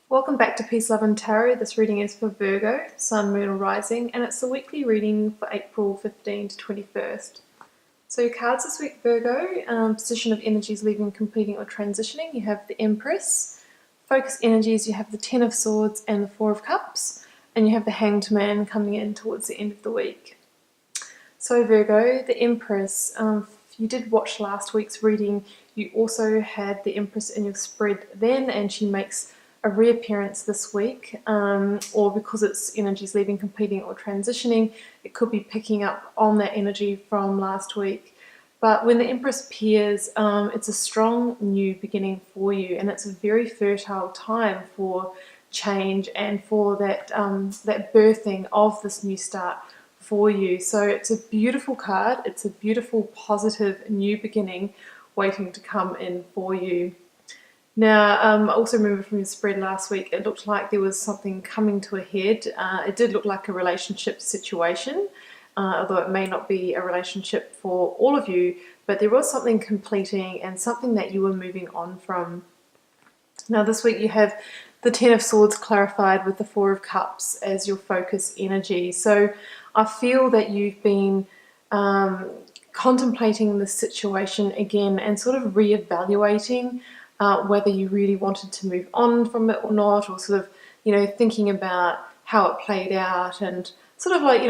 Welcome back to Peace, Love and Tarot. This reading is for Virgo, Sun, Moon or Rising, and it's the weekly reading for April 15 to 21st. So your cards this week, Virgo, position of energies leaving, completing or transitioning. You have the Empress. Focus energies, you have the Ten of Swords and the Four of Cups, and you have the Hanged Man coming in towards the end of the week. So Virgo, the Empress, if you did watch last week's reading, you also had the Empress in your spread then, and she makes a reappearance this week, or because it's energies leaving, completing or transitioning, it could be picking up on that energy from last week. But when the Empress appears, it's a strong new beginning for you, and it's a very fertile time for change and for that birthing of this new start for you. So it's a beautiful card. It's a beautiful, positive new beginning waiting to come in for you. Now, I also remember from your spread last week, it looked like there was something coming to a head. It did look like a relationship situation, although it may not be a relationship for all of you, but there was something completing and something that you were moving on from. Now, this week you have the Ten of Swords clarified with the Four of Cups as your focus energy. So I feel that you've been contemplating this situation again and sort of reevaluating whether you really wanted to move on from it or not, or sort of, thinking about how it played out and sort of like,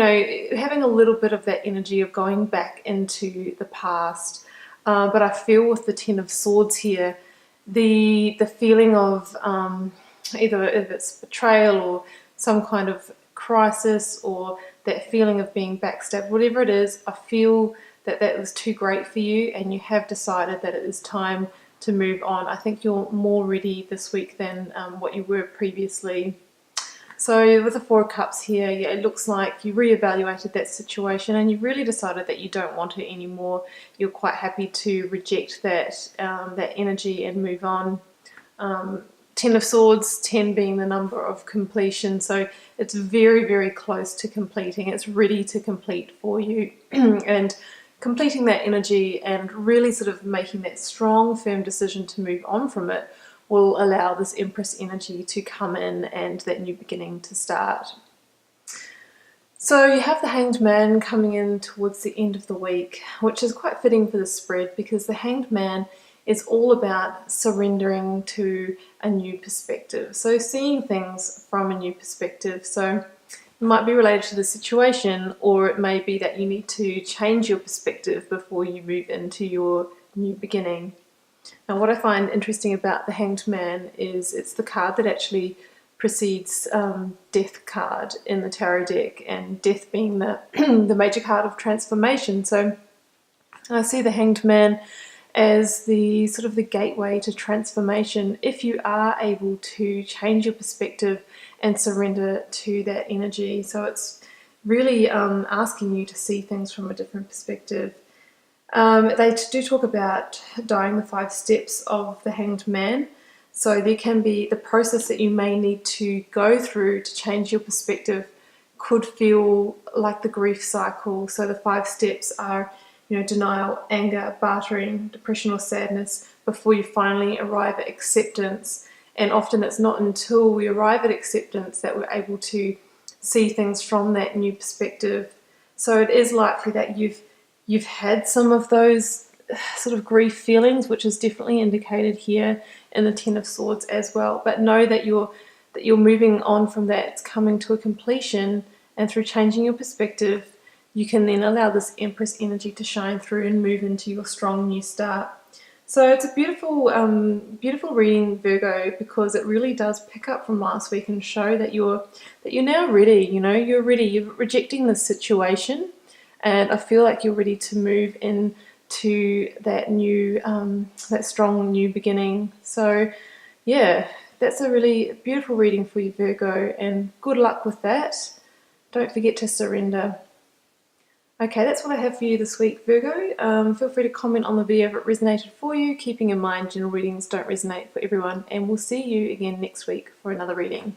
having a little bit of that energy of going back into the past. But I feel with the Ten of Swords here, the feeling of either if it's betrayal or some kind of crisis or that feeling of being backstabbed, whatever it is, I feel that that was too great for you and you have decided that it is time to move on. I think you're more ready this week than what you were previously. So with the Four of Cups here, yeah, it looks like you reevaluated that situation and you really decided that you don't want it anymore. You're quite happy to reject that that energy and move on. Ten of Swords, 10 being the number of completion, so it's very, very close to completing. It's ready to complete for you. And completing that energy and really sort of making that strong, firm decision to move on from it will allow this Empress energy to come in and that new beginning to start. So you have the Hanged Man coming in towards the end of the week, which is quite fitting for the spread because the Hanged Man is all about surrendering to a new perspective. So seeing things from a new perspective. So it might be related to the situation, or it may be that you need to change your perspective before you move into your new beginning. Now, what I find interesting about the Hanged Man is it's the card that actually precedes Death card in the tarot deck, and Death being the, the major card of transformation. So I see the Hanged Man as the sort of the gateway to transformation if you are able to change your perspective and surrender to that energy. So it's really asking you to see things from a different perspective. They do talk about dying the 5 steps of the Hanged Man. So there can be the process that you may need to go through to change your perspective could feel like the grief cycle. So the 5 steps are, denial, anger, bartering, depression or sadness before you finally arrive at acceptance. And often it's not until we arrive at acceptance that we're able to see things from that new perspective. So it is likely that you've had some of those sort of grief feelings, which is definitely indicated here in the Ten of Swords as well. But know that you're moving on from that. It's coming to a completion, and through changing your perspective, you can then allow this Empress energy to shine through and move into your strong new start. So it's a beautiful, beautiful reading, Virgo, because it really does pick up from last week and show that you're now ready. You're ready. You're rejecting this situation, and I feel like you're ready to move into that new, that strong new beginning. So, yeah, that's a really beautiful reading for you, Virgo, and good luck with that. Don't forget to surrender. Okay, that's what I have for you this week, Virgo. Feel free to comment on the video if it resonated for you, keeping in mind general readings don't resonate for everyone, and we'll see you again next week for another reading.